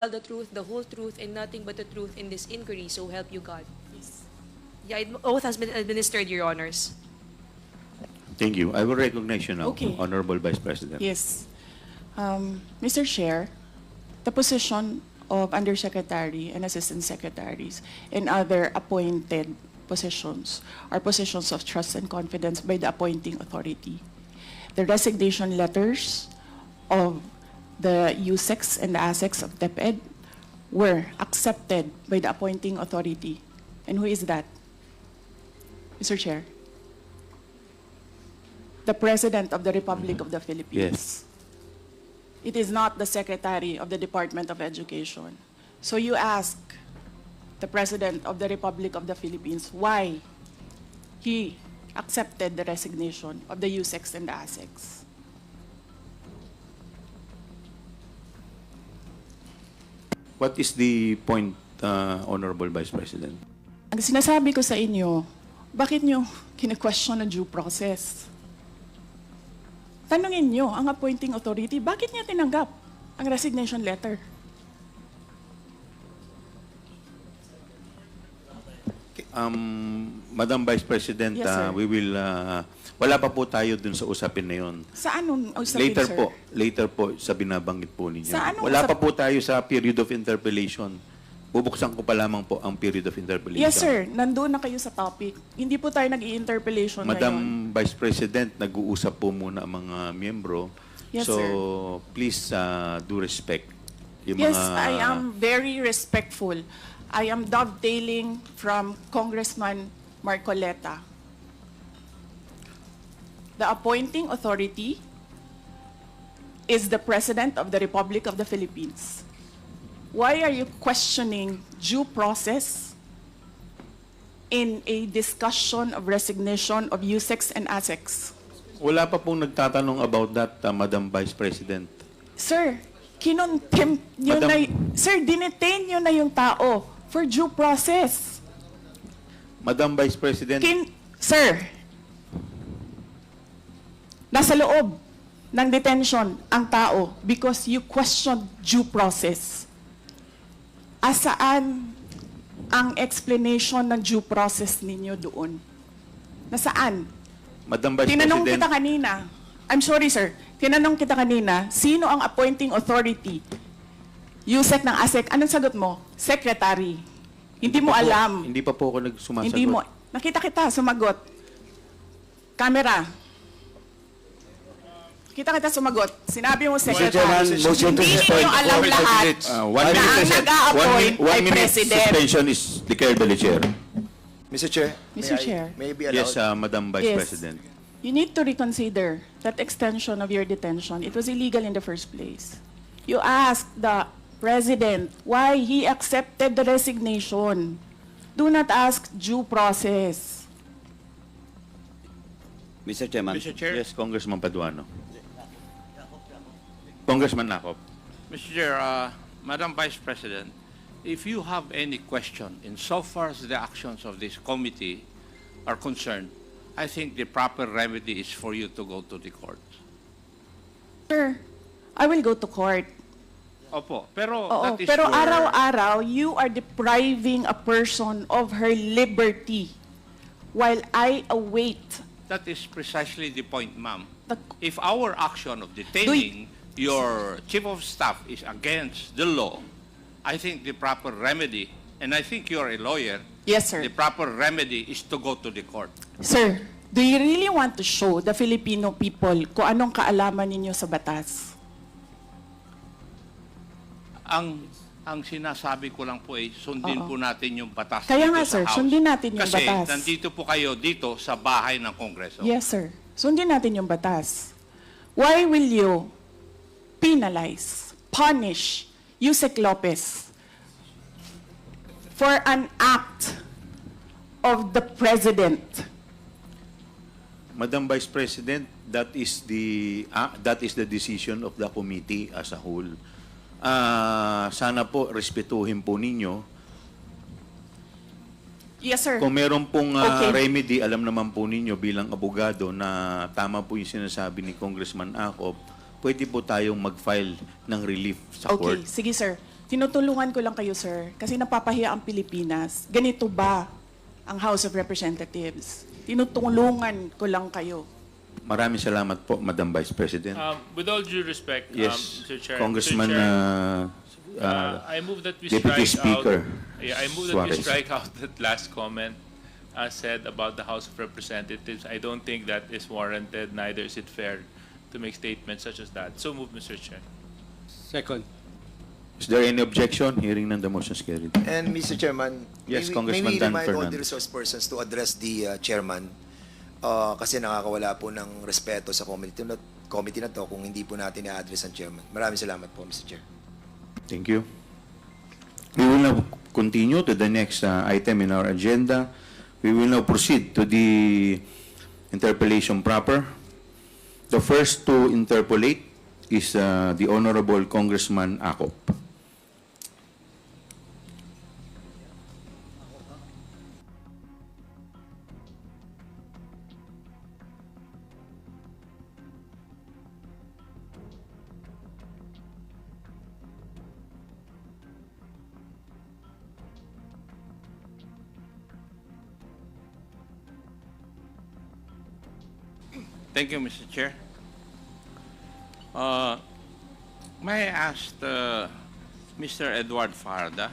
the truth, the whole truth, and nothing but the truth in this inquiry, so help you God. Yes. Yeah, oath has been administered, Your Honors. Thank you. I will recognize you now, Okay. Honorable Vice President. Yes. Mr. Chair, the position of Undersecretary and Assistant Secretaries and other appointed positions are positions of trust and confidence by the appointing authority. The resignation letters of the USEX and the ASEX of DepEd were accepted by the appointing authority. And who is that? Mr. Chair? The President of the Republic of the Philippines. Yes. It is not the Secretary of the Department of Education. So you ask the President of the Republic of the Philippines why he accepted the resignation of the USEX and the ASEX. What is the point, Honorable Vice President? Ang sinasabi ko sa inyo, bakit nyo kine-question ang due process? Tanungin nyo ang appointing authority, bakit niya tinanggap ang resignation letter? Madam Vice President, Yes, sir. we will, wala pa po tayo dun sa usapin na yun. Sa anong usapin, sir? Later po sa binabanggit po ninyo. Sa anong Wala pa usap- po tayo sa period of interpellation. Bubuksan ko pa lamang po ang period of interpellation. Yes, sir. Nandun na kayo sa topic. Hindi po tayo nag-i-interpellation Madam ngayon. Vice President, nag-uusap po muna ang mga miyembro. Yes, so, sir. please do respect. Yung Yes, mga, I am very respectful. I am dovetailing from Congressman Marcoleta. The appointing authority is the President of the Republic of the Philippines. Why are you questioning due process in a discussion of resignation of USEX and ASEX? Wala pa pong nagtatanong about that, Madam Vice President. Sir, kinontempt nyo Madam- na, sir, dinetain nyo na yung tao for due process. Madam Vice President, Sir, nasa loob ng detention ang tao because you questioned due process. Asaan ang explanation ng due process ninyo doon? Nasaan? Madam Vice Tinanong President, kita kanina. I'm sorry, sir. Tinanong kita kanina, sino ang appointing authority? USEC ng ASEC. Anong sagot mo? Secretary. Hindi mo pa po- alam. Hindi pa po ako nagsumasagot. Hindi mo. Nakita kita, sumagot. Camera. Kita kita sumagot. Sinabi mo, Chairman, Secretary. motion to Hindi suspend. ninyo alam lahat. One Na minute, ang President. nag-a-appoint One ay minute President. suspension is declared by the Chair. Mr. Chair, Mr. Chair. may I be allowed? Yes, Madam Vice Yes. President. You need to reconsider that extension of your detention. It was illegal in the first place. You asked the President why he accepted the resignation. Do not ask due process. Mr. Chairman. Mr. Chair, Yes, Congressman Paduano. Congressman Nakop. Mr. Chair, Madam Vice President, if you have any question insofar as the actions of this committee are concerned, I think the proper remedy is for you to go to the court. Sir, I will go to court. Opo, pero Oo, that is pero your... araw-araw, you are depriving a person of her liberty while I await That is precisely the point, ma'am. the... If our action of detaining your chief of staff is against the law, I think the proper remedy, and I think you're a lawyer, Yes, sir. the proper remedy is to go to the court. Sir, do you really want to show the Filipino people kung anong kaalaman ninyo sa batas? Ang sinasabi ko lang po ay sundin Oo. po natin yung batas Kaya dito nga, sa sir, House. sundin natin yung Kasi batas. nandito po kayo dito sa bahay ng Kongreso. Yes, sir. Sundin natin yung batas. Why will you penalize, punish Yusek Lopez for an act of the President? Madam Vice President, that is the decision of the committee as a whole. Sana po respetuhin po ninyo. Yes, sir. Kung meron pong Okay. remedy, alam naman po ninyo bilang abogado na tama po yung sinasabi ni Congressman Akop, pwede po tayong mag-file ng relief sa court. Okay, sige, sir. Tinutulungan ko lang kayo, sir, kasi napapahiya ang Pilipinas. Ganito ba ang House of Representatives? Tinutulungan ko lang kayo. Maraming salamat po, Madam Vice President. With all due respect, Yes, Mr. Chair, Congressman Mr. Chair, I move that we Deputy strike Speaker out. Yeah, I move that we Suarez. strike out that last comment said about the House of Representatives. I don't think that is warranted. Neither is it fair to make statements such as that. So move, Mr. Chair. Second. Is there any objection? Hearing none, the motion is carried. And Mr. Chairman, Yes, may Congressman we Dan remind all the Fernandez. resource persons to address the chairman kasi nakakawala po ng respeto sa committee na to kung hindi po natin i-address ang chairman. Maraming salamat po, Mr. Chair. Thank you. We will now continue to the next item in our agenda. We will now proceed to the interpellation proper. The first to interpolate is the Honorable Congressman Acop. Thank you, Mr. Chair. May I ask Mr. Edward Farda?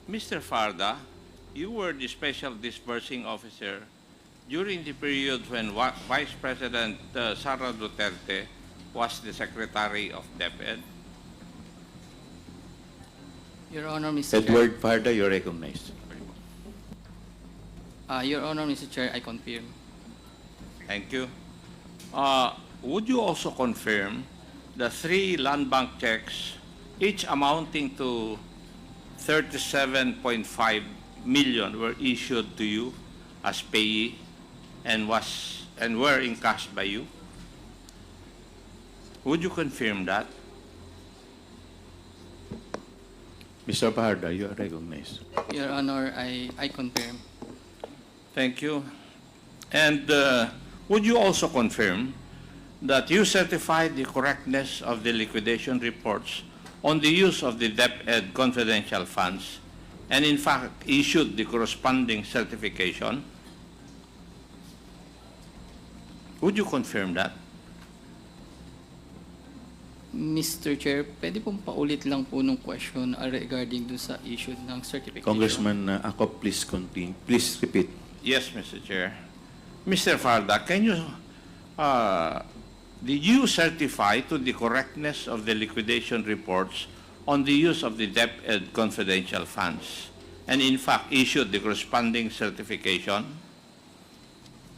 Mr. Farda, you were the special disbursing officer during the period when Vice President Sara Duterte was the Secretary of DepEd. Your Honor, Mr. Edward Farda, you're recognized. Chair. Your Honor, Mr. Chair, I confirm. Thank you. Would you also confirm the 3 land bank checks, each amounting to 37.5 million, were issued to you as payee and were encashed by you? Would you confirm that? Mr. Farda, you are recognized. Your Honor, I confirm. Thank you. And would you also confirm that you certified the correctness of the liquidation reports on the use of the DepEd confidential funds and in fact issued the corresponding certification? Would you confirm that? Mr. Chair, pwede pong paulit lang po nung question regarding dun sa issue ng certification. Congressman Acop, please continue. Please repeat. Yes, Mr. Chair. Mr. Farda, can you, did you certify to the correctness of the liquidation reports on the use of the DepEd confidential funds and in fact issued the corresponding certification?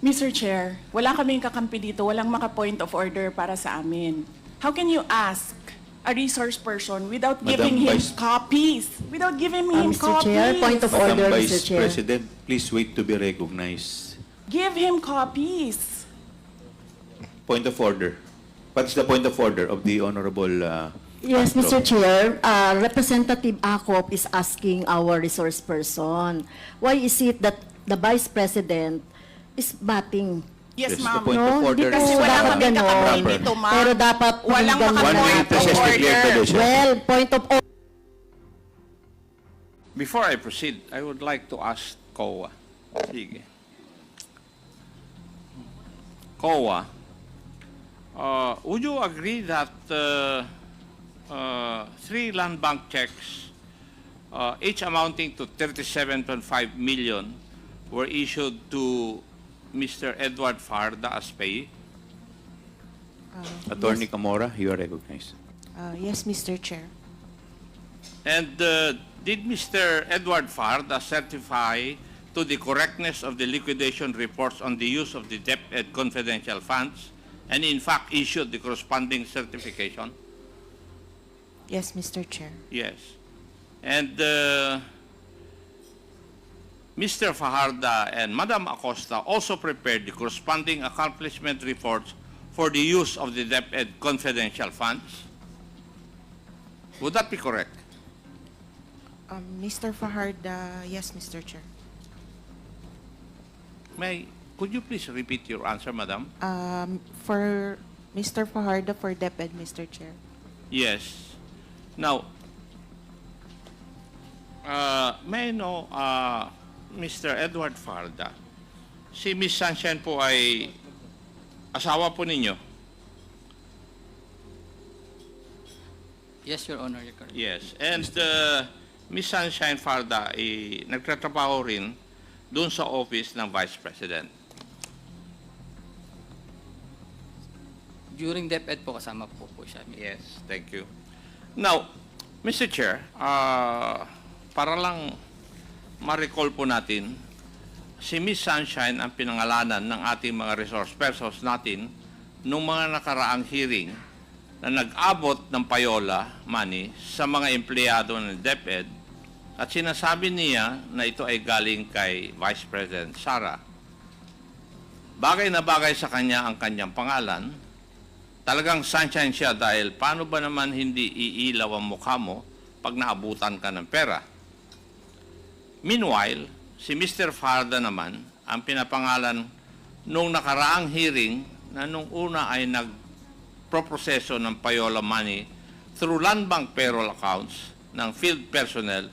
Mr. Chair, wala kaming kakampi dito, walang maka-point of order para sa amin. How can you ask a resource person without Madam giving him Vice- copies? Without giving him Mr. copies? Chair, point of order, Madam Mr. Vice Chair. President, please wait to be recognized. Give him copies. Point of order. What is the point of order of the Honorable Yes, Castro? Mr. Chair, Representative Acop is asking our resource person, why is it that the Vice President is batting? Yes, Yes, the ma'am. point of No, order hindi Kasi is po wala dapat kaming ganon. kakampi dito, ma'am. Pero dapat Walang ganun maka-point One lang. minute recess, declare order. pedestrian. Well, point of order. Before I proceed, I would like to ask COA. Sige. COA, would you agree that 3 land bank checks, each amounting to 37.5 million, were issued to Mr. Edward Farda as payee? Attorney Camora, you are recognized. Yes, Mr. Chair. And did Mr. Edward Farda certify to the correctness of the liquidation reports on the use of the DepEd confidential funds and in fact issued the corresponding certification? Yes, Mr. Chair. Yes. And Mr. Fajarda and Madam Acosta also prepared the corresponding accomplishment reports for the use of the DepEd confidential funds. Would that be correct? Mr. Fajarda, yes, Mr. Chair. Could you please repeat your answer, madam? For Mr. Fajardo for DepEd, Mr. Chair. Yes. Now, may I know, Mr. Edward Farda, si Miss Sunshine po ay asawa po ninyo? Yes, Your Honor, you're correct. Yes. And Miss Sunshine Farda ay nagtatrabaho rin doon sa office ng Vice President. During DepEd po, kasama po siya. Yes, thank you. Now, Mr. Chair, para lang ma-recall po natin, si Miss Sunshine ang pinangalanan ng ating mga resource persons natin nung mga nakaraang hearing na nag-abot ng payola money sa mga empleyado ng DepEd at sinasabi niya na ito ay galing kay Vice President Sara. Bagay na bagay sa kanya ang kanyang pangalan. Talagang sunshine siya dahil paano ba naman hindi iilaw ang mukha mo pag naabutan ka ng pera? Meanwhile, si Mr. Farda naman ang pinapangalan nung nakaraang hearing na nung una ay nagproproseso ng payola money through land bank payroll accounts ng field personnel,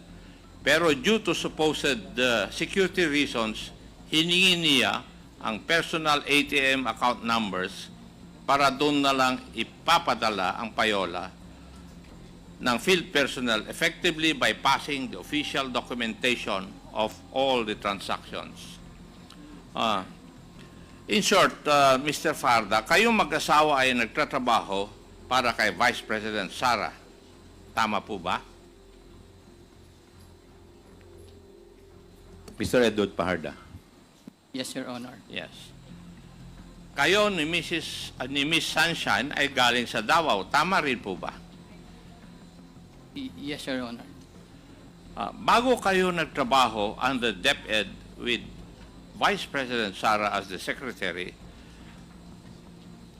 pero due to supposed security reasons, hiningi niya ang personal ATM account numbers para doon na lang ipapadala ang payola ng field personnel, effectively bypassing the official documentation of all the transactions. In short, Mr. Farda, kayong mag-asawa ay nagtatrabaho para kay Vice President Sara. Tama po ba? Mr. Edward Fajardo. Yes, Your Honor. Yes. Kayo ni Miss Sunshine ay galing sa Davao. Tama rin po ba? Yes, Your Honor. Bago kayo nagtrabaho under DepEd with Vice President Sara as the Secretary,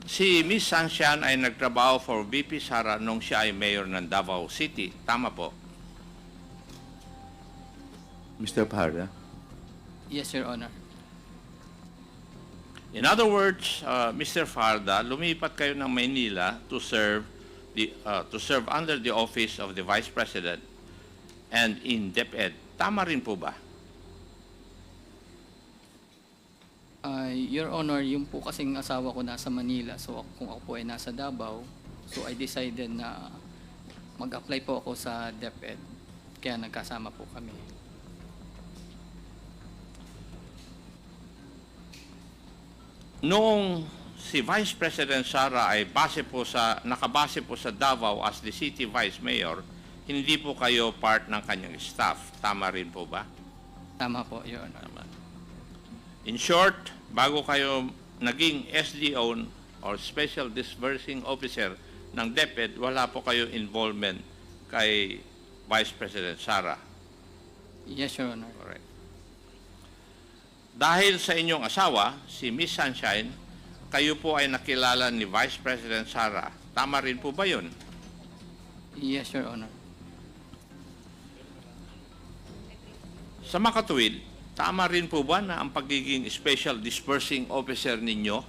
si Miss Sunshine ay nagtrabaho for VP Sara nung siya ay mayor ng Davao City. Tama po? Mr. Fajardo. Yes, Your Honor. In other words, Mr. Farda, lumipat kayo ng Maynila to serve under the office of the Vice President and in DepEd. Tama rin po ba? Your Honor, yung po kasing asawa ko nasa Manila, so kung ako po ay nasa Davao, so I decided na mag-apply po ako sa DepEd, kaya nagkasama po kami. Noong si Vice President Sara ay nakabase po sa Davao as the City Vice Mayor, hindi po kayo part ng kanyang staff. Tama rin po ba? Tama po, Your Honor. Tama. In short, bago kayo naging SDO or Special Disbursing Officer ng DepEd, wala po kayo involvement kay Vice President Sara. Yes, Your Honor. Correct. Dahil sa inyong asawa, si Miss Sunshine, kayo po ay nakilala ni Vice President Sara. Tama rin po ba yun? Yes, Your Honor. Sa makatuwid, tama rin po ba na ang pagiging Special Disbursing Officer ninyo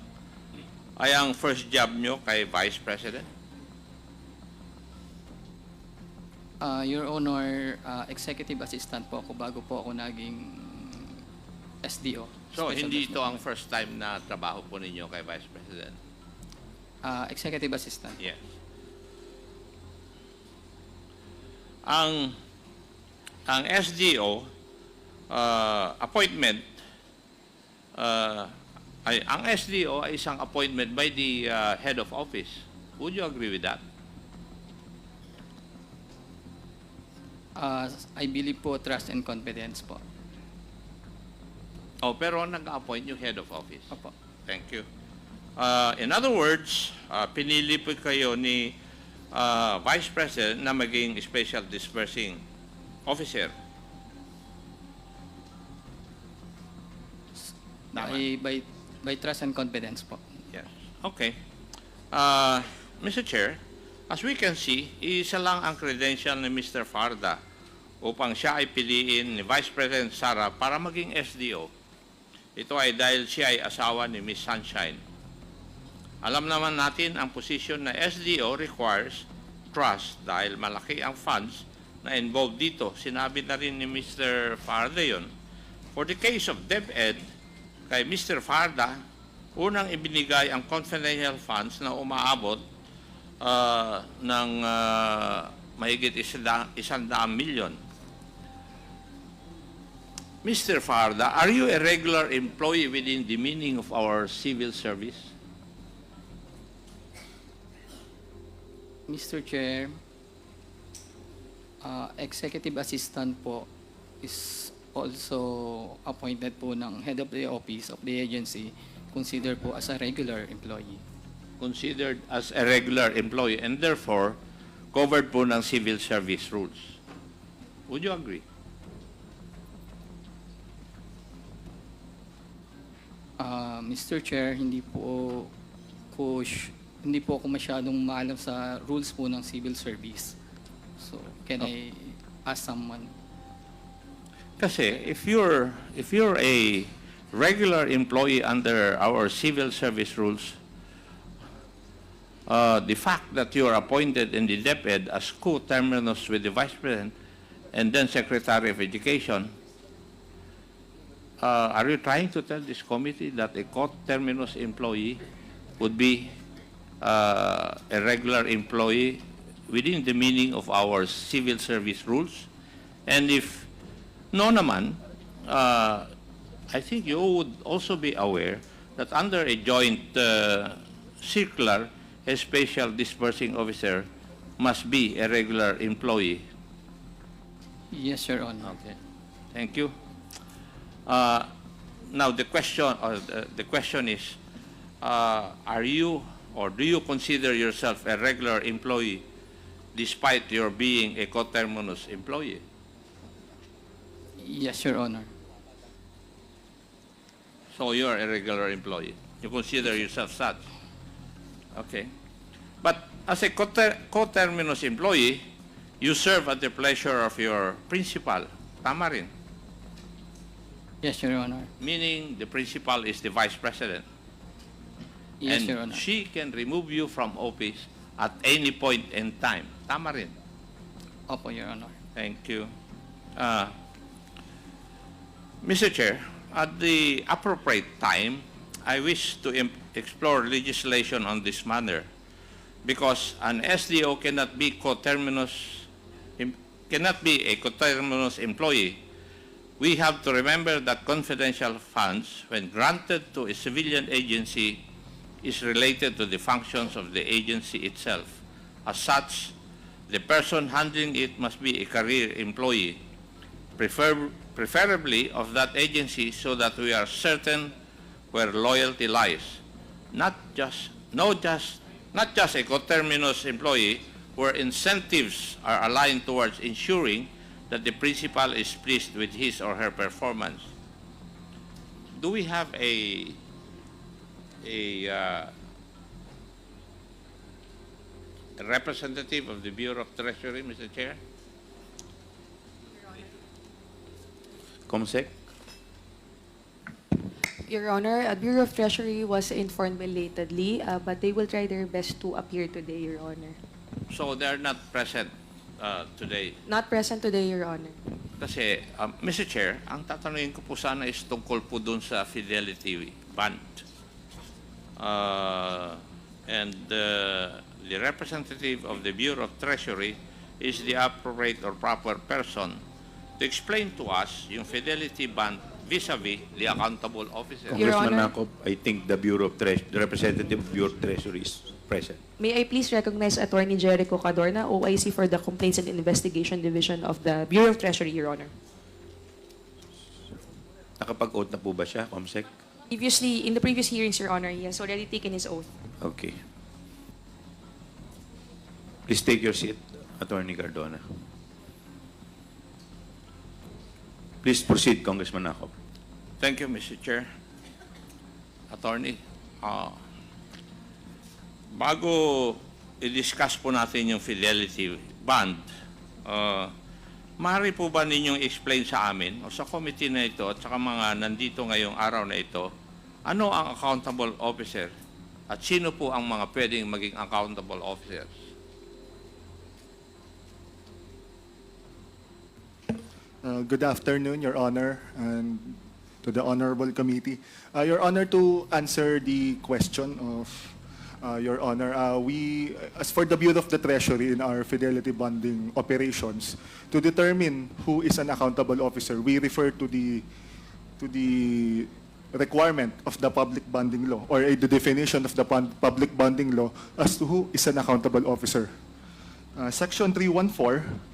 ay ang first job nyo kay Vice President? Your Honor, Executive Assistant po ako bago po ako naging SDO. So, Special hindi ito Disbursement. ang first time na trabaho po ninyo kay Vice President? Executive Assistant. Yes. Ang SDO appointment ang SDO ay isang appointment by the head of office. Would you agree with that? I believe po trust and confidence po. Oh, pero nag-appoint yung head of office. Opo. Thank you. In other words, pinili po kayo ni Vice President na maging Special Disbursing Officer. Tama. By trust and confidence po. Yes. Okay. Mr. Chair, as we can see, isa lang ang credential ni Mr. Farda upang siya ay piliin ni Vice President Sara para maging SDO. Ito ay dahil siya ay asawa ni Miss Sunshine. Alam naman natin ang posisyon na SDO requires trust dahil malaki ang funds na involved dito. Sinabi na rin ni Mr. Farda yun. For the case of DepEd, kay Mr. Farda, unang ibinigay ang confidential funds na umaabot ng mahigit 100 milyon. Mr. Farda, are you a regular employee within the meaning of our civil service? Mr. Chair, executive assistant po is also appointed po ng head of the office of the agency, considered po as a regular employee. Considered as a regular employee and therefore covered po ng civil service rules. Would you agree? Mr. Chair, hindi po ako masyadong maalam sa rules po ng civil service. So, can I ask someone? Kasi if you're a regular employee under our civil service rules, the fact that you are appointed in the DepEd as co-terminus with the Vice President and then Secretary of Education, are you trying to tell this committee that a co-terminus employee would be a regular employee within the meaning of our civil service rules? And if no naman, I think you would also be aware that under a joint circular, a special disbursing officer must be a regular employee. Yes, Your Honor. Okay, thank you. Now the question is, are you or do you consider yourself a regular employee despite your being a coterminous employee? Yes, Your Honor. So you are a regular employee. You consider yourself such. Okay. But as a coterminous employee, you serve at the pleasure of your principal. Tama rin. Yes, Your Honor. Meaning the principal is the vice president. Yes, and Your Honor. she can remove you from office at any point in time. Tama rin. Opo, Your Honor. Thank you. Mr. Chair, at the appropriate time, I wish to explore legislation on this matter because an SDO cannot be a coterminous employee. We have to remember that confidential funds, when granted to a civilian agency, is related to the functions of the agency itself. As such, the person handling it must be a career employee, preferably of that agency, so that we are certain where loyalty lies. Not just a coterminous employee where incentives are aligned towards ensuring that the principal is pleased with his or her performance. Do we have a representative of the Bureau of Treasury, Mr. Chair? Comsec? Your Honor, Bureau of Treasury was informed belatedly, but they will try their best to appear today, Your Honor. So they're not present today. Not present today, Your Honor. Kasi, Mr. Chair, ang tatanungin ko po sana is tungkol po dun sa fidelity bond. And the representative of the Bureau of Treasury is the appropriate or proper person to explain to us yung fidelity bond vis-a-vis the accountable officer. Your Congressman Honor. Nakop, I think the the representative of Bureau of Treasury is present. May I please recognize Attorney Jericho Cadorna, OIC for the Complaints and Investigation Division of the Bureau of Treasury, Your Honor. Nakapag-oath na po ba siya, Comsec? Previously, in the previous hearings, Your Honor, he has already taken his oath. Okay. Please take your seat, Attorney Cardona. Please proceed, Congressman Nakop. Thank you, Mr. Chair. Attorney, bago i-discuss po natin yung fidelity bond, maaari po ba ninyong explain sa amin o sa committee na ito at saka mga nandito ngayong araw na ito, ano ang accountable officer at sino po ang mga pwedeng maging accountable officers? Good afternoon, Your Honor, and to the Honorable Committee. Your Honor, to answer the question of Your Honor, as for the Bureau of the Treasury in our fidelity bonding operations, to determine who is an accountable officer, we refer to the requirement of the public bonding law, or the definition of the public bonding law as to who is an accountable officer. Section 314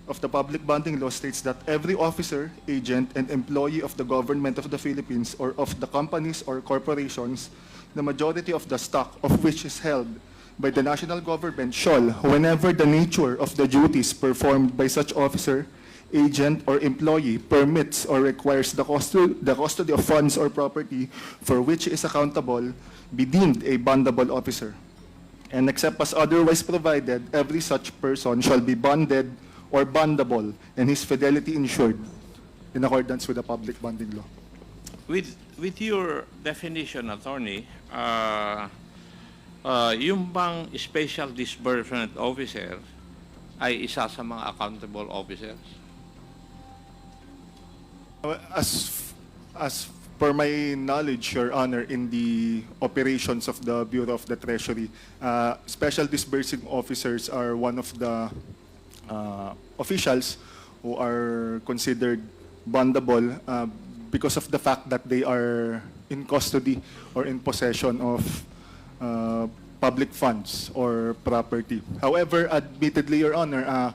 of the public bonding law states that every officer, agent, and employee of the government of the Philippines or of the companies or corporations, the majority of the stock of which is held by the national government shall, whenever the nature of the duties performed by such officer, agent, or employee permits or requires the custody of funds or property for which he is accountable, be deemed a bondable officer. And except as otherwise provided, every such person shall be bonded or bondable and his fidelity insured in accordance with the public bonding law. With your definition, attorney, yung bang special disbursement officer ay isa sa mga accountable officers? As per my knowledge, Your Honor, in the operations of the Bureau of the Treasury, special disbursing officers are one of the officials who are considered bondable because of the fact that they are in custody or in possession of public funds or property. However, admittedly, Your Honor,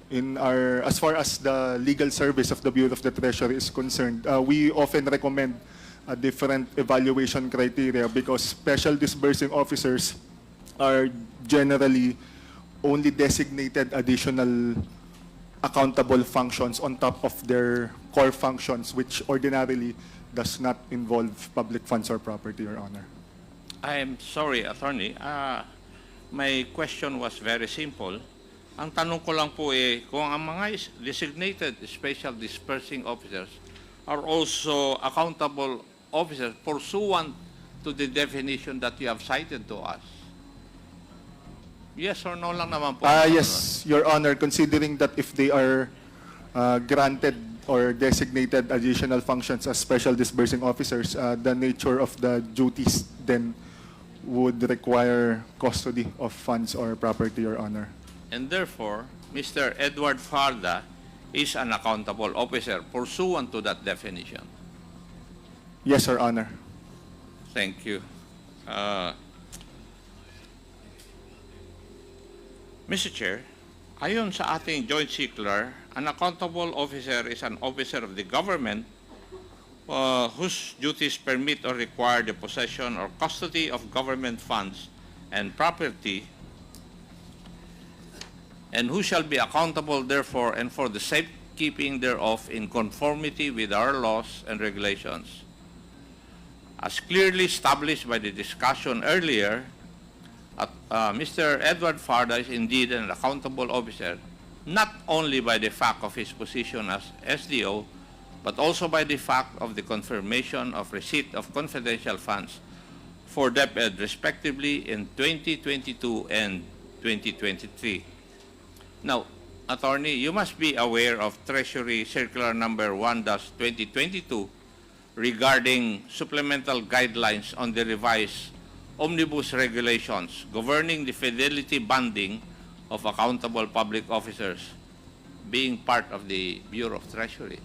as far as the legal service of the Bureau of the Treasury is concerned, we often recommend a different evaluation criteria because special disbursing officers are generally only designated additional accountable functions on top of their core functions, which ordinarily does not involve public funds or property, Your Honor. I'm sorry, attorney. My question was very simple. Ang tanong ko lang po kung ang mga designated special disbursing officers are also accountable officers pursuant to the definition that you have cited to us. Yes or no lang naman po? Yes, Your Honor, considering that if they are granted or designated additional functions as special disbursing officers, the nature of the duties then would require custody of funds or property, Your Honor. And therefore, Mr. Edward Farda is an accountable officer pursuant to that definition. Yes, Your Honor. Thank you. Mr. Chair, ayon sa ating joint circular, an accountable officer is an officer of the government whose duties permit or require the possession or custody of government funds and property, and who shall be accountable therefore and for the safekeeping thereof in conformity with our laws and regulations. As clearly established by the discussion earlier, Mr. Edward Farda is indeed an accountable officer, not only by the fact of his position as SDO, but also by the fact of the confirmation of receipt of confidential funds for DepEd respectively in 2022 and 2023. Now, attorney, you must be aware of Treasury Circular Number 1-2022 regarding supplemental guidelines on the revised omnibus regulations governing the fidelity bonding of accountable public officers being part of the Bureau of Treasury.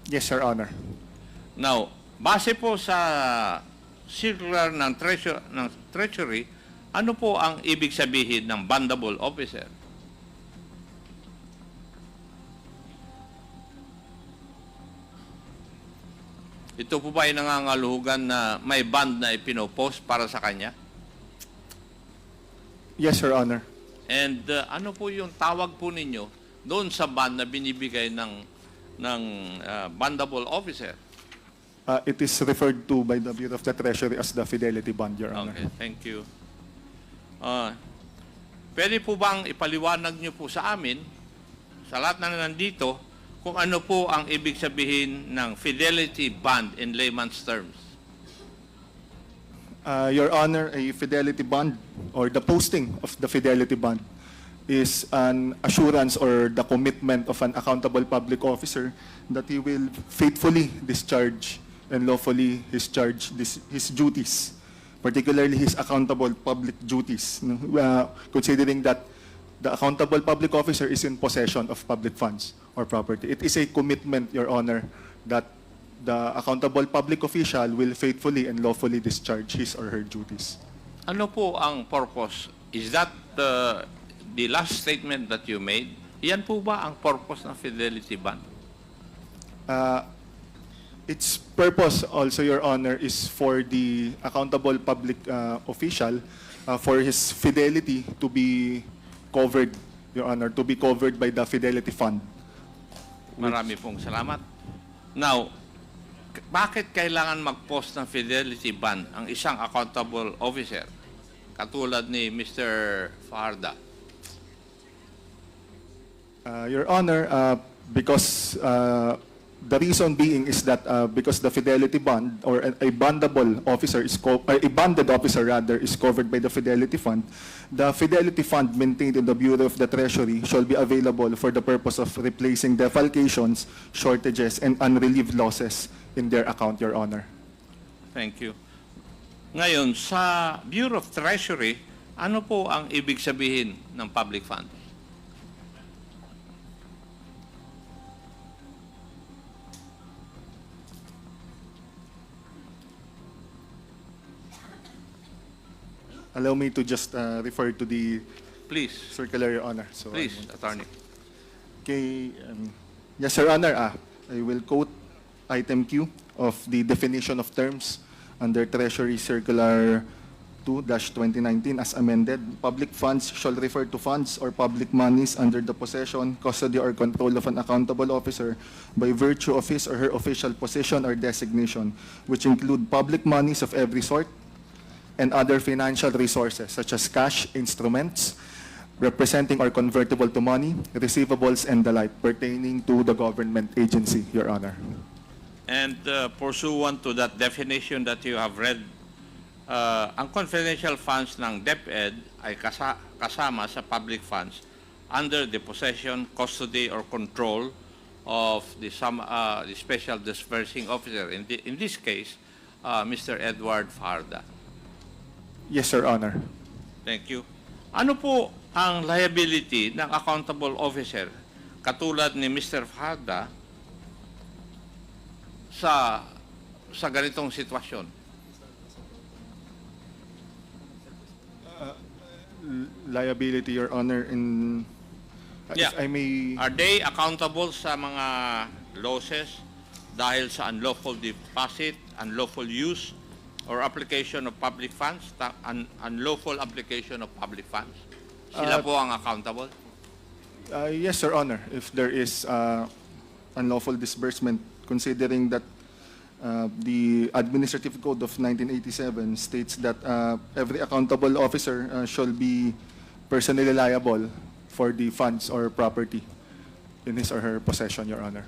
Yes, Your Honor. Now, base po sa circular ng Treasury, ano po ang ibig sabihin ng bondable officer? Ito po ba ay nangangaluhugan na may bond na ipinopost para sa kanya? Yes, Your Honor. And ano po yung tawag po ninyo doon sa bond na binibigay ng bondable officer? It is referred to by the Bureau of the Treasury as the fidelity bond, Your Honor. Okay, thank you. Pwede po bang ipaliwanag niyo po sa amin sa lahat na nandito kung ano po ang ibig sabihin ng fidelity bond in layman's terms. Your Honor, a fidelity bond or the posting of the fidelity bond is an assurance or the commitment of an accountable public officer that he will faithfully discharge and lawfully discharge his duties, particularly his accountable public duties, considering that the accountable public officer is in possession of public funds or property. It is a commitment, Your Honor, that the accountable public official will faithfully and lawfully discharge his or her duties. Ano po ang purpose? Is that the last statement that you made? Yan po ba ang purpose ng fidelity bond? Its purpose also, Your Honor, is for the accountable public official for his fidelity to be covered, Your Honor, to be covered by the fidelity fund. Marami pong salamat. Now, bakit kailangan mag-post ng fidelity bond ang isang accountable officer katulad ni Mr. Fajarda? Your Honor, because the reason being is that because the fidelity bond or a bondable officer is a bonded officer rather is covered by the fidelity fund, the fidelity fund maintained in the Bureau of the Treasury shall be available for the purpose of replacing defalcations, shortages, and unrelieved losses in their account, Your Honor. Thank you. Ngayon, sa Bureau of Treasury, ano po ang ibig sabihin ng public fund? Allow me to just refer to the Please, circular, Your Honor. So, please, Attorney. Okay, yes, Your Honor. I will quote item Q of the definition of terms under Treasury Circular 2-2019 as amended. Public funds shall refer to funds or public monies under the possession, custody, or control of an accountable officer by virtue of his or her official position or designation, which include public monies of every sort and other financial resources such as cash, instruments, representing or convertible to money, receivables, and the like pertaining to the government agency, Your Honor. And pursuant to that definition that you have read, ang confidential funds ng DepEd ay kasama sa public funds under the possession, custody, or control of the special disbursing officer. In this case, Mr. Edward Fajarda. Yes, Your Honor. Thank you. Ano po ang liability ng accountable officer katulad ni Mr. Fajarda sa ganitong sitwasyon? Liability, Your Honor, in Yeah. if I may. Are they accountable sa mga losses dahil sa unlawful deposit, unlawful use, or application of public funds, unlawful application of public funds? Sila po ang accountable? Yes, Your Honor. If there is unlawful disbursement, considering that the Administrative Code of 1987 states that every accountable officer shall be personally liable for the funds or property in his or her possession, Your Honor.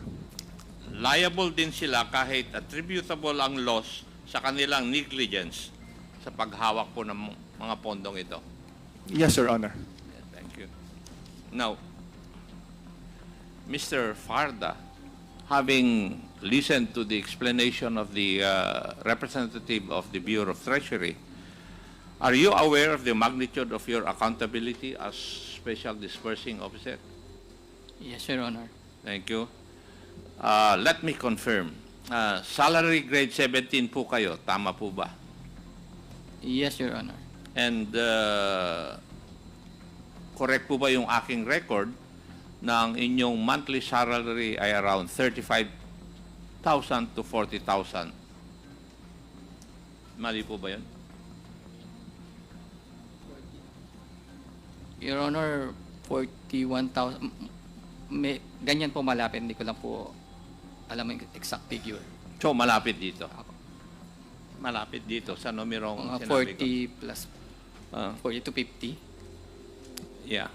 Liable din sila kahit attributable ang loss sa kanilang negligence sa paghawak po ng mga pondong ito. Yes, Your Honor. Thank you. Now, Mr. Fajarda, having listened to the explanation of the representative of the Bureau of Treasury, are you aware of the magnitude of your accountability as Special Disbursing Officer? Yes, Your Honor. Thank you. Let me confirm. Salary grade 17 po kayo, tama po ba? Yes, Your Honor. And correct po ba yung aking record ng inyong monthly salary ay around 35,000 to 40,000? Mali po ba yun? Your Honor, 41,000. Ganyan po malapit. Hindi ko lang po alam yung exact figure. So, malapit dito. Malapit dito sa numerong Mga sinabi ko. 40 plus, 40 to 50. Yeah.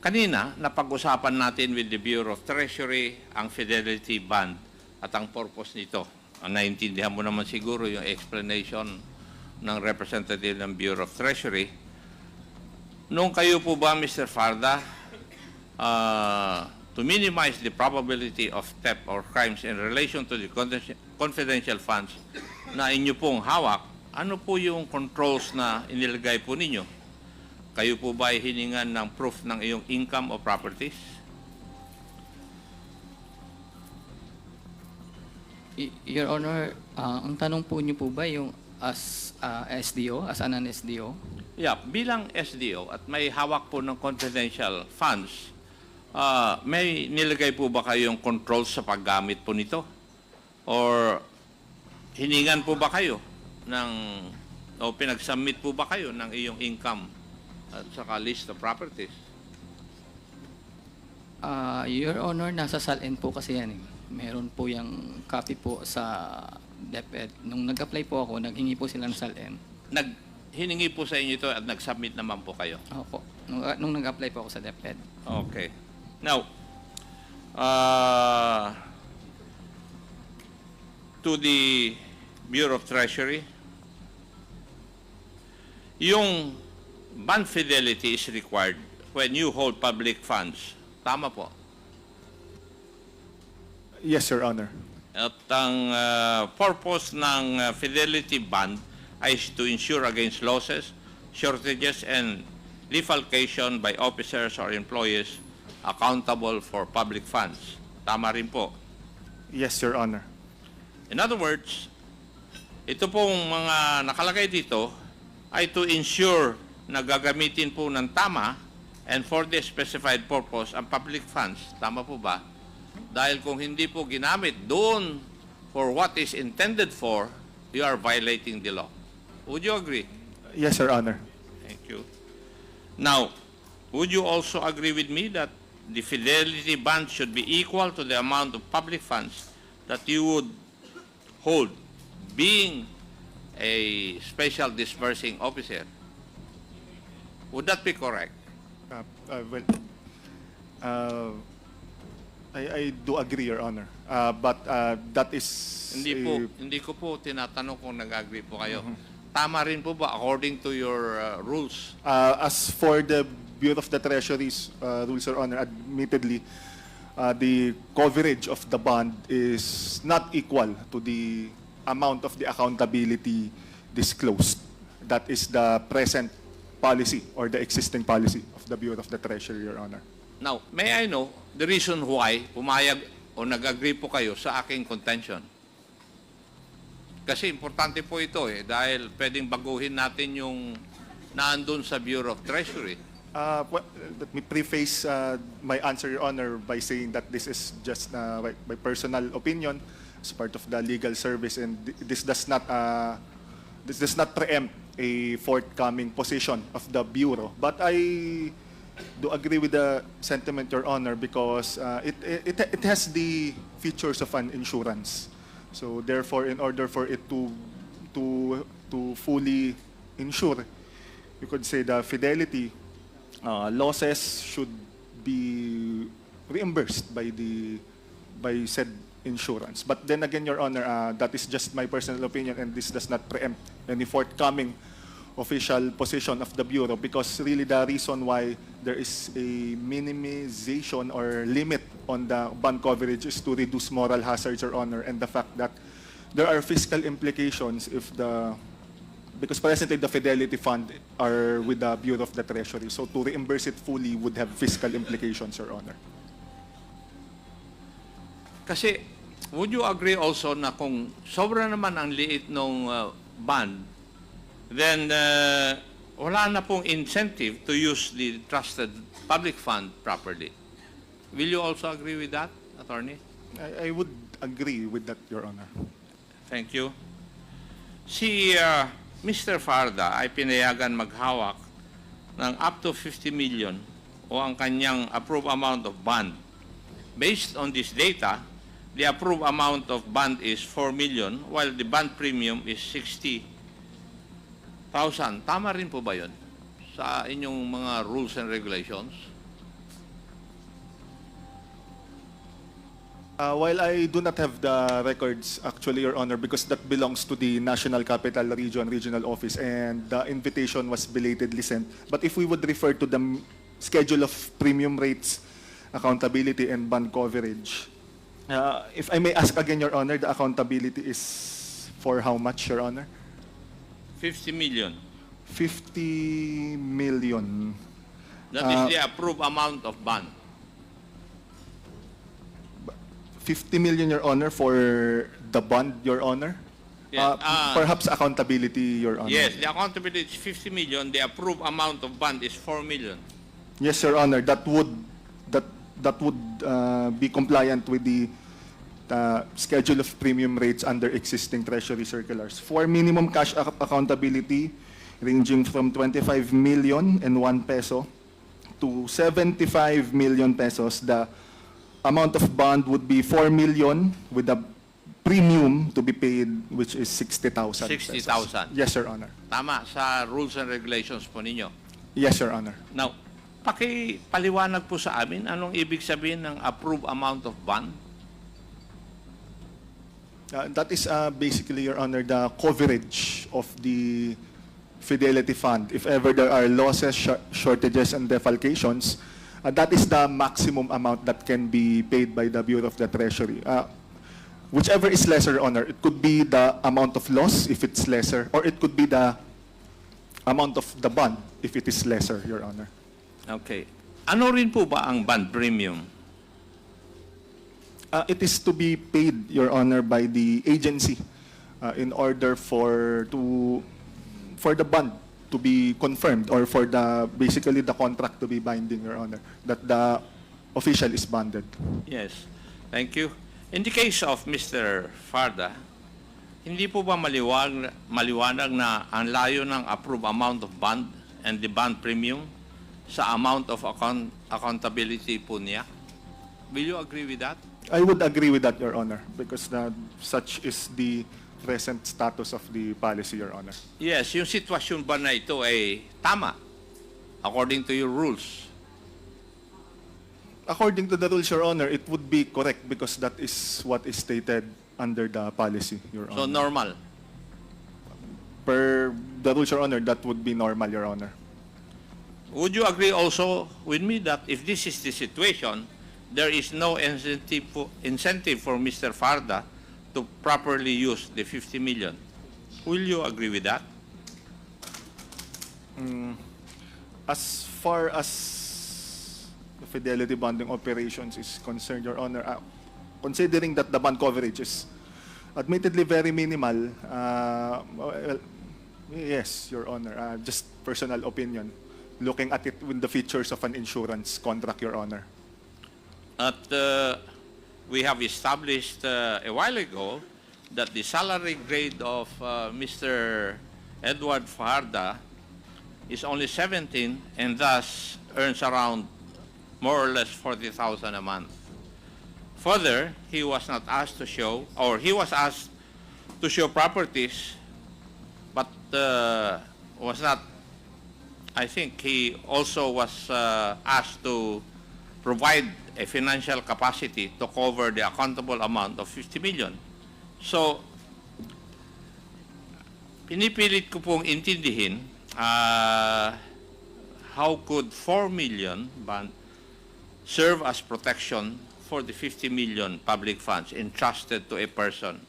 Kanina, napag-usapan natin with the Bureau of Treasury ang fidelity bond at ang purpose nito. Naintindihan mo naman siguro yung explanation ng representative ng Bureau of Treasury. Nung kayo po ba, Mr. Farda, to minimize the probability of theft or crimes in relation to the confidential funds na inyo pong hawak, ano po yung controls na inilagay po ninyo? Kayo po ba ay hiningan ng proof ng iyong income o properties? Your Honor, ang tanong po niyo po ba yung as SDO, as an SDO? Yeah, bilang SDO at may hawak po ng confidential funds, may nilagay po ba kayong controls sa paggamit po nito? Or hiningan po ba kayo o pinag-submit po ba kayo ng iyong income at saka list of properties? Your Honor, nasa SALN po kasi yan. Meron po yung copy po sa DepEd. Nung nag-apply po ako, naghingi po sila ng SALN. Hiningi po sa inyo ito at nag-submit naman po kayo? Opo. Nung nag-apply po ako sa DepEd. Okay. Now, to the Bureau of Treasury, yung bond fidelity is required when you hold public funds. Tama po. Yes, Your Honor. At ang purpose ng fidelity bond ay to ensure against losses, shortages, and defalcation by officers or employees accountable for public funds. Tama rin po. Yes, Your Honor. In other words, ito pong mga nakalagay dito ay to ensure na gagamitin po ng tama and for the specified purpose ang public funds. Tama po ba? Dahil kung hindi po ginamit doon for what is intended for, you are violating the law. Would you agree? Yes, Your Honor. Thank you. Now, would you also agree with me that the fidelity bond should be equal to the amount of public funds that you would hold being a special disbursing officer? Would that be correct? Well, I do agree, Your Honor. But that is... Hindi ko po tinatanong kung nag-agree po kayo. Tama rin po ba according to your rules? As for the Bureau of the Treasury's rules, Your Honor, admittedly, the coverage of the bond is not equal to the amount of the accountability disclosed. That is the present policy or the existing policy of the Bureau of the Treasury, Your Honor. Now, may I know the reason why pumayag o nag-agree po kayo sa aking contention? Kasi importante po ito dahil pwedeng baguhin natin yung naandun sa Bureau of Treasury. Well, let me preface my answer, Your Honor, by saying that this is just my personal opinion as part of the legal service, and this does not preempt a forthcoming position of the Bureau. But I do agree with the sentiment, Your Honor, because it has the features of an insurance. So therefore, in order for it to fully insure, you could say the fidelity losses should be reimbursed by said insurance. But then again, Your Honor, that is just my personal opinion, and this does not preempt any forthcoming official position of the Bureau, because really the reason why there is a minimization or limit on the bond coverage is to reduce moral hazards, Your Honor, and the fact that there are fiscal implications because presently the Fidelity Fund are with the Bureau of the Treasury. So to reimburse it fully would have fiscal implications, Your Honor. Kasi, would you agree also na kung sobra naman ang liit ng bond, then wala na pong incentive to use the trusted public fund properly? Will you also agree with that, Attorney? I would agree with that, Your Honor. Thank you. Si Mr. Farda ay pinayagan maghawak ng up to 50 million o ang kanyang approved amount of bond. Based on this data, the approved amount of bond is 4 million while the bond premium is 60,000. Tama rin po ba yun sa inyong mga rules and regulations? While I do not have the records, actually, Your Honor, because that belongs to the National Capital Region Regional Office, and the invitation was belatedly sent. But if we would refer to the schedule of premium rates, accountability, and bond coverage, if I may ask again, Your Honor, the accountability is for how much, Your Honor? 50 million. 50 million. That is the approved amount of bond. 50 million, Your Honor, for the bond, Your Honor? Yeah, Perhaps accountability, Your Honor. Yes, the accountability is 50 million. The approved amount of bond is 4 million. Yes, Your Honor. That would be compliant with the schedule of premium rates under existing Treasury circulars. For minimum cash accountability ranging from 25 million and 1 peso to 75 million pesos, the amount of bond would be 4 million with a premium to be paid, which is 60,000 pesos. 60,000. Yes, Your Honor. Tama sa rules and regulations po ninyo. Yes, Your Honor. Now, paliwanag po sa amin anong ibig sabihin ng approved amount of bond? That is basically, Your Honor, the coverage of the Fidelity Fund. If ever there are losses, shortages, and defalcations, that is the maximum amount that can be paid by the Bureau of the Treasury. Whichever is lesser, Your Honor, it could be the amount of loss if it's lesser, or it could be the amount of the bond if it is lesser, Your Honor. Okay. Ano rin po ba ang bond premium? It is to be paid, Your Honor, by the agency in order for the bond to be confirmed, or for basically the contract to be binding, Your Honor, that the official is bonded. Yes. Thank you. In the case of Mr. Farda, hindi po ba maliwanag na ang layo ng approved amount of bond and the bond premium sa amount of accountability po niya? Will you agree with that? I would agree with that, Your Honor, because such is the present status of the policy, Your Honor. Yes, yung sitwasyon ba na ito ay tama according to your rules? According to the rules, Your Honor, it would be correct because that is what is stated under the policy, Your Honor. So normal. Per the rules, Your Honor, that would be normal, Your Honor. Would you agree also with me that if this is the situation, there is no incentive for Mr. Farda to properly use the 50 million? Will you agree with that? As far as the fidelity bonding operations is concerned, Your Honor, considering that the bond coverage is admittedly very minimal, well, yes, Your Honor, just personal opinion, looking at it with the features of an insurance contract, Your Honor. We have established a while ago that the salary grade of Mr. Edward Fajarda is only 17 and thus earns around more or less 40,000 a month. Further, he was not asked to show, or he was asked to show properties, but was not, I think he also was asked to provide a financial capacity to cover the accountable amount of 50 million. So, pinipilit ko pong intindihin how could 4 million bond serve as protection for the 50 million public funds entrusted to a person.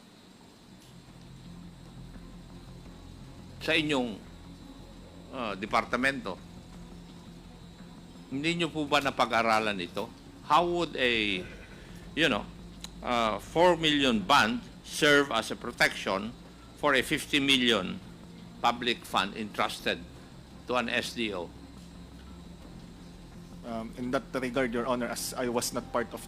Sa inyong departamento, hindi nyo po ba napag-aralan ito? How would a, 4 million bond serve as a protection for a 50 million public fund entrusted to an SDO? In that regard, Your Honor, as I was not part of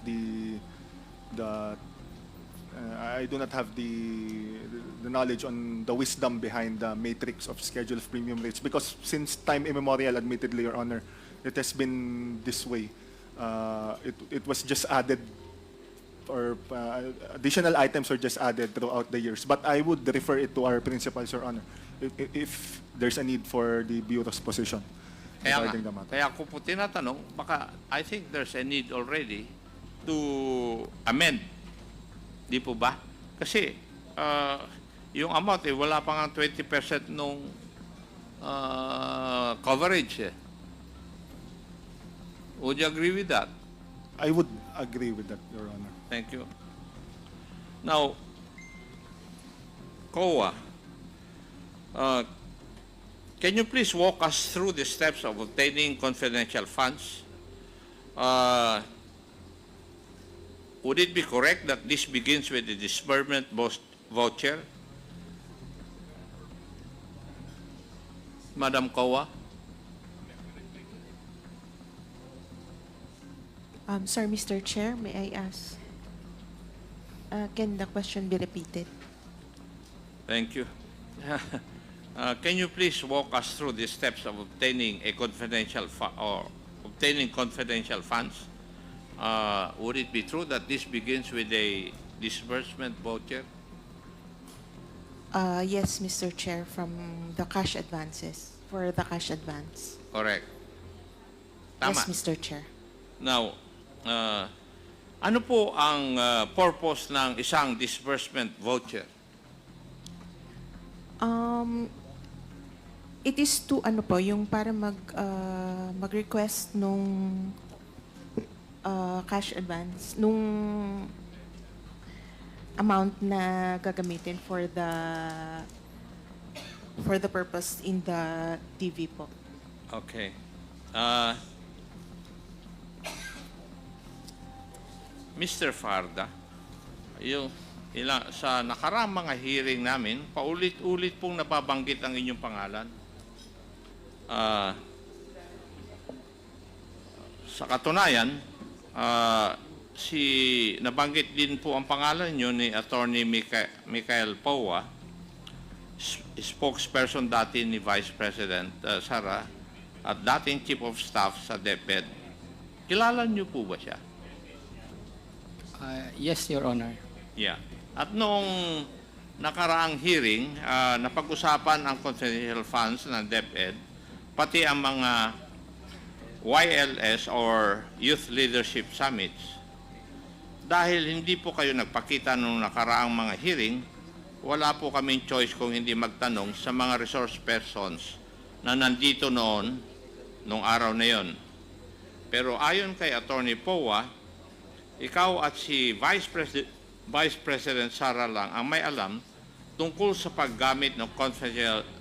I do not have the knowledge on the wisdom behind the matrix of schedule of premium rates, because since time immemorial, admittedly, Your Honor, it has been this way. It was just added, or additional items were just added throughout the years. But I would refer it to our principals, Your Honor, if there's a need for the Bureau's position regarding the matter. Kaya ko po tinatanong, baka I think there's a need already to amend Di po ba? Kasi yung amount, wala pa nga 20% nung coverage. Would you agree with that? I would agree with that, Your Honor. Thank you. Now, COA, can you please walk us through the steps of obtaining confidential funds? Would it be correct that this begins with the disbursement voucher? Madam COA? Sir, Mr. Chair, may I ask? Can the question be repeated? Thank you. Can you please walk us through the steps of obtaining a confidential obtaining confidential funds? Would it be true that this begins with a disbursement voucher? Yes, Mr. Chair, from the cash advances, for the cash advance. Correct. Tama. Yes, Mr. Chair. Now, ano po ang purpose ng isang disbursement voucher? It is to ano po, yung para mag-request nung cash advance, nung amount na gagamitin for the purpose in the TV po. Okay. Mr. Farda, sa nakaraang mga hearing namin, paulit-ulit pong nababanggit ang inyong pangalan. Sa katunayan, nabanggit din po ang pangalan niyo ni Attorney Michael Powa, spokesperson dati ni Vice President Sara, at dating Chief of Staff sa DepEd. Kilala niyo po ba siya? Yes, Your Honor. Yeah. At noong nakaraang hearing, napag-usapan ang confidential funds ng DepEd, pati ang mga YLS or Youth Leadership Summits. Dahil hindi po kayo nagpakita noong nakaraang mga hearing, wala po kaming choice kung hindi magtanong sa mga resource persons na nandito noon, noong araw na yon. Pero ayon kay Attorney Powa, ikaw at si Vice President Sara lang ang may alam tungkol sa paggamit ng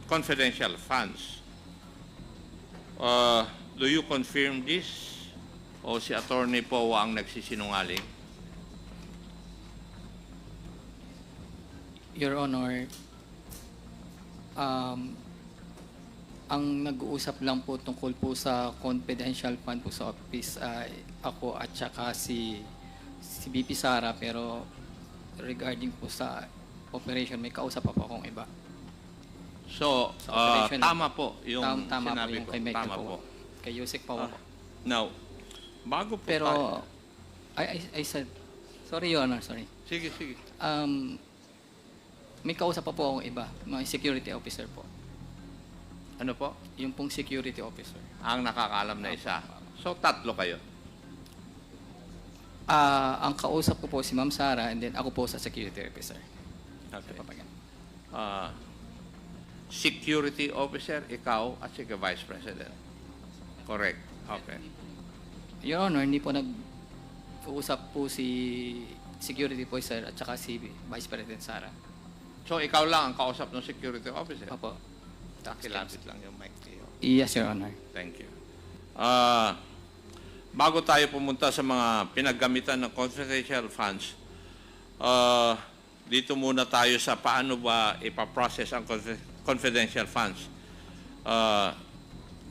confidential funds. Do you confirm this? O si Attorney Powa ang nagsisinungaling? Your Honor, ang nag-uusap lang po tungkol po sa confidential fund po sa office ay ako at saka si BP Sara, pero regarding po sa operation, may kausap pa po akong iba. So, Sa operation, tama po yung tama sinabi po yung ko. kay Michael Tama po. po. Kay Yusek po. Now, bago po Pero, tayo. I said, sorry, Your Honor, sorry. Sige, sige. May kausap pa po akong iba, mga security officer po. Ano po? Yung pong security officer. Ang nakakaalam na isa. So, tatlo kayo. Ang kausap ko po si Ma'am Sara and then ako po sa security officer. Okay. Papagan. Security officer, ikaw at si Vice President. Correct. Okay. Your Honor, hindi po nag-uusap po si security officer at saka si Vice President Sara. So, ikaw lang ang kausap ng security officer? Opo. Kilapit lang yung mic niyo. Yes, Your Honor. Thank you. Bago tayo pumunta sa mga pinaggamitan ng confidential funds, dito muna tayo sa paano ba ipaprocess ang confidential funds.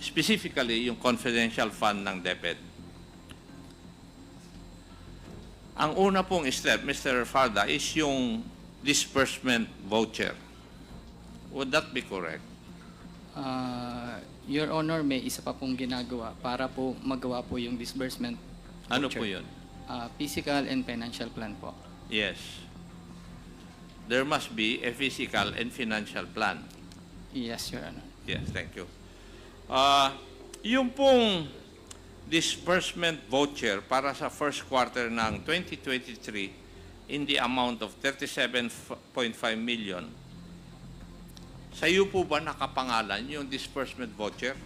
Specifically, yung confidential fund ng DepEd. Ang una pong step, Mr. Farda, is yung disbursement voucher. Would that be correct? Your Honor, may isa pa pong ginagawa para po magawa po yung disbursement. Ano voucher. po yun? Physical and financial plan po. Yes. There must be a physical and financial plan. Yes, Your Honor. Yes, thank you. Yung pong disbursement voucher para sa first quarter ng 2023, in the amount of 37.5 million, sa iyo po ba nakapangalan yung disbursement voucher?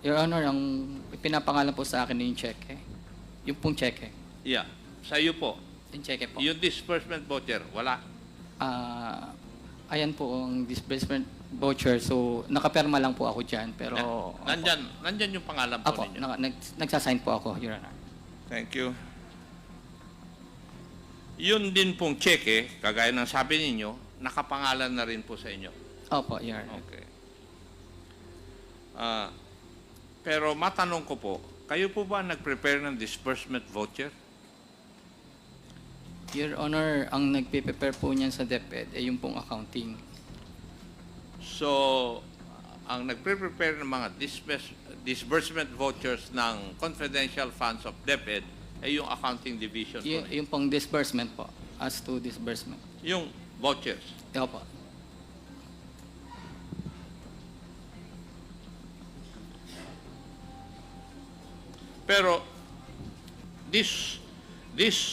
Your Honor, ang pinapangalan po sa akin yung cheque. Yung pong cheque. Yeah. Sa iyo po. Yung cheque po. Yung disbursement voucher, wala. Ayan po ang disbursement voucher. So, nakapirma lang po ako dyan. Pero, Nandyan yung pangalan po Apo, ninyo. nagsasign po ako, Your Honor. Thank you. Yun din pong cheque, kagaya ng sabi ninyo, nakapangalan na rin po sa inyo. Opo, Your Honor. Okay. Pero matanong ko po, kayo po ba nag-prepare ng disbursement voucher? Your Honor, ang nagpe-prepare po niyan sa DepEd ay yung pong accounting. So, ang nagpre-prepare ng mga disbursement vouchers ng confidential funds of DepEd ay yung accounting division po. Yung pong disbursement po, as to disbursement. Yung vouchers. Opo. Pero this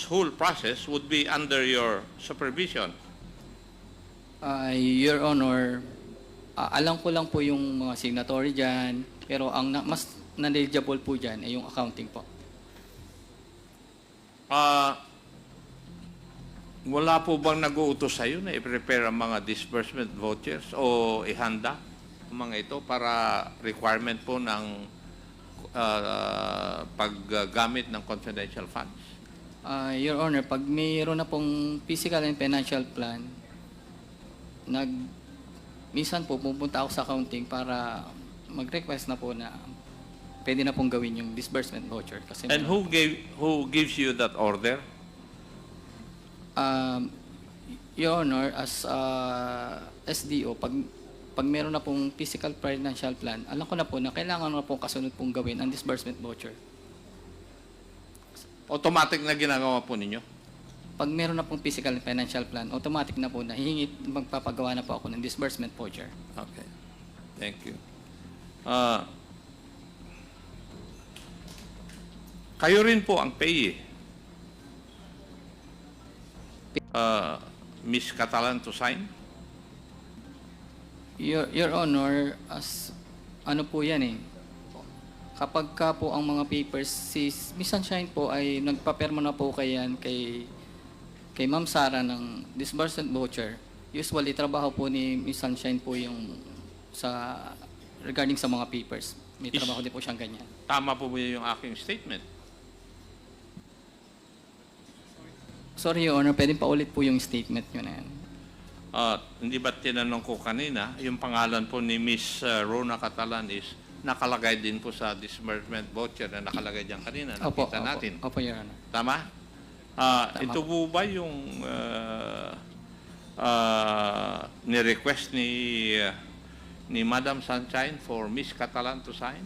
whole process would be under your supervision. Your Honor, alam ko lang po yung mga signatory dyan, pero ang mas knowledgeable po dyan ay yung accounting po. Wala po bang nag-uutos sa iyo na i-prepare ang mga disbursement vouchers o ihanda ang mga ito para requirement po ng paggamit ng confidential funds? Your Honor, pag mayroon na pong physical and financial plan, minsan po pupunta ako sa accounting para mag-request na po na pwede na pong gawin yung disbursement voucher. Kasi And who gives you that order? Your Honor, as SDO, pag meron na pong physical financial plan, alam ko na po na kailangan na pong kasunod pong gawin ang disbursement voucher. Automatic na ginagawa po ninyo? Pag meron na pong physical and financial plan, automatic na po na magpapagawa na po ako ng disbursement voucher. Okay. Thank you. Kayo rin po ang payee. Miss Catalan to sign? Your Honor, as ano po yan eh, kapag ka po ang mga papers, si Miss Sunshine po ay nagpaperma na po kay Ma'am Sara ng disbursement voucher. Usually, trabaho po ni Miss Sunshine po yung regarding sa mga papers. May trabaho din po siyang ganyan. Tama po ba yung aking statement? Sorry, Your Honor, pwedeng paulit po yung statement nyo na yan. Hindi ba tinanong ko kanina, yung pangalan po ni Miss Rona Catalan is nakalagay din po sa disbursement voucher na nakalagay diyan kanina. Nakita natin. Opo, Your Honor. Tama? Ito po ba yung ni-request ni Madam Sunshine for Miss Catalan to sign?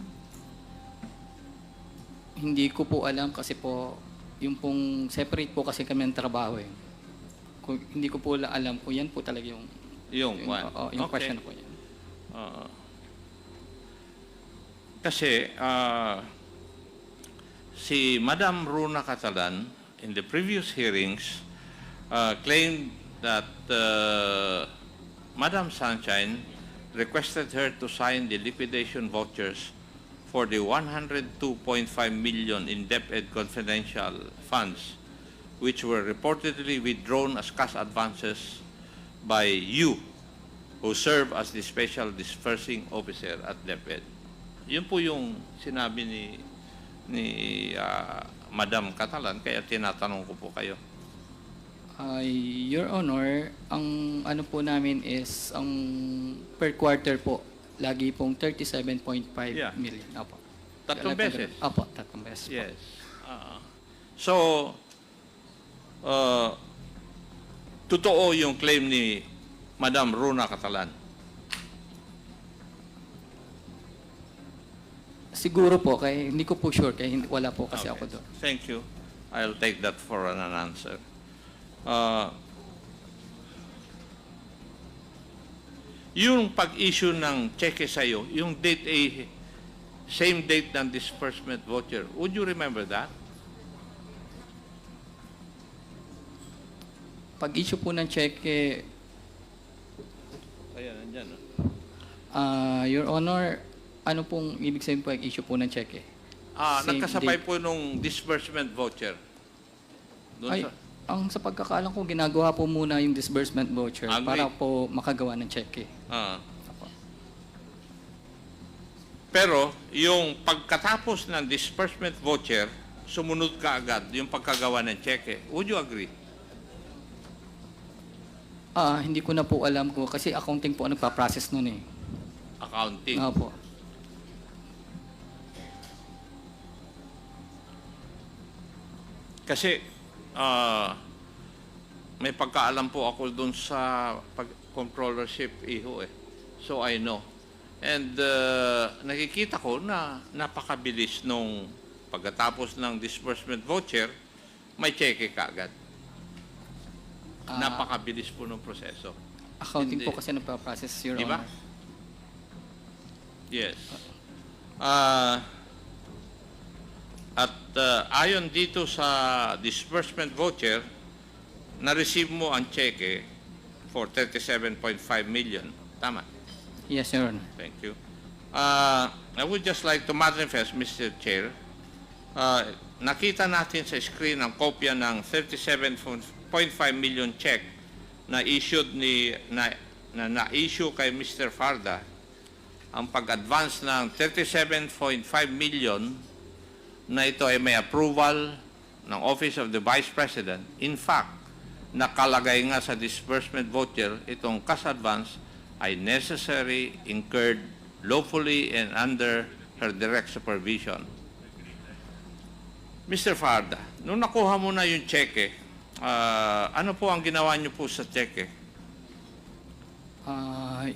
Hindi ko po alam kasi po, yung pong separate po kasi kami ng trabaho eh. Hindi ko po alam kung yan po talaga yung yung okay. Question po yan. Kasi si Madam Rona Catalan in the previous hearings claimed that Madam Sunshine requested her to sign the liquidation vouchers for the 102.5 million in DepEd confidential funds, which were reportedly withdrawn as cash advances by you, who serve as the special disbursing officer at DepEd. Yun po yung sinabi ni Madam Catalan, kaya tinatanong ko po kayo. Your Honor, ang ano po namin is, ang per quarter po, lagi pong 37.5 million. Opo. Tatlong beses? Opo, tatlong beses po. Yes. So, totoo yung claim ni Madam Rona Catalan. Siguro po, kaya hindi ko po sure, kaya wala po kasi Okay. ako doon. Thank you. I'll take that for an answer. Yung pag-issue ng cheque sa'yo, yung date ay same date ng disbursement voucher. Would you remember that? Pag-issue po ng cheque, Ayan, nandyan. Your Honor, ano pong ibig sabihin po issue po ng cheque? Same Nagkasabay day. po nung disbursement voucher. Doon Ay, sa pagkakaalam ko, ginagawa po muna yung disbursement voucher Agree. para po makagawa ng cheque. Apo. Pero, yung pagkatapos ng disbursement voucher, sumunod ka agad yung pagkagawa ng cheque. Would you agree? Hindi ko na po alam ko kasi accounting po ang nagpa-process nun eh. Accounting. Opo. Kasi, may pagkaalam po ako dun sa controllership iho eh. So I know. And nakikita ko na napakabilis nung pagkatapos ng disbursement voucher, may cheque kaagad. Napakabilis po ng proseso. Accounting Hindi. po kasi nagpa-process, Your Diba? Honor. Yes. At ayon dito sa disbursement voucher, na-receive mo ang cheque for 37.5 million. Tama? Yes, Your Honor. Thank you. I would just like to manifest, Mr. Chair, nakita natin sa screen ang kopya ng 37.5 million check na issued na-issue kay Mr. Farda. Ang pag-advance ng 37.5 million na ito ay may approval ng Office of the Vice President. In fact, nakalagay nga sa disbursement voucher itong cash advance ay necessary, incurred lawfully and under her direct supervision. Mr. Farda, nung nakuha mo na yung cheque, ano po ang ginawa niyo po sa cheque?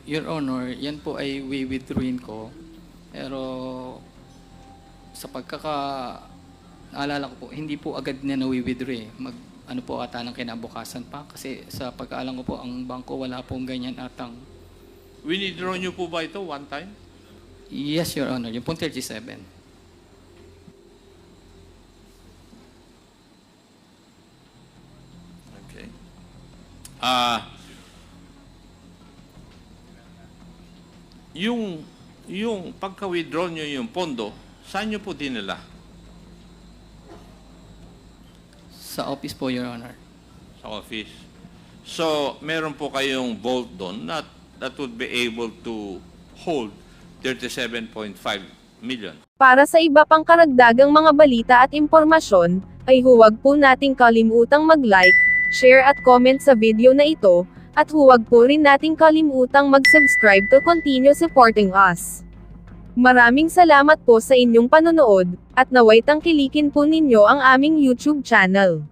Your Honor, yan po ay withdrawin ko. Pero sa naalala ko po, hindi po agad na na-withdraw eh. Ano po ata ng kinabukasan pa. Kasi sa pagkaalam ko po, ang bangko wala pong ganyan atang. Winidraw niyo po ba ito one time? Yes, Your Honor. Yung pong 37. Okay. Yung pagka-withdraw nyo yung pondo, saan nyo po dinala? Sa office po, Your Honor. Sa office. So, meron po kayong vault doon that would be able to hold 37.5 million. Para sa iba pang karagdagang mga balita at impormasyon, ay huwag po nating kalimutang mag-like, share at comment sa video na ito, at huwag po rin nating kalimutang mag-subscribe to continue supporting us. Maraming salamat po sa inyong panonood, at naway tangkilikin po ninyo ang aming YouTube channel.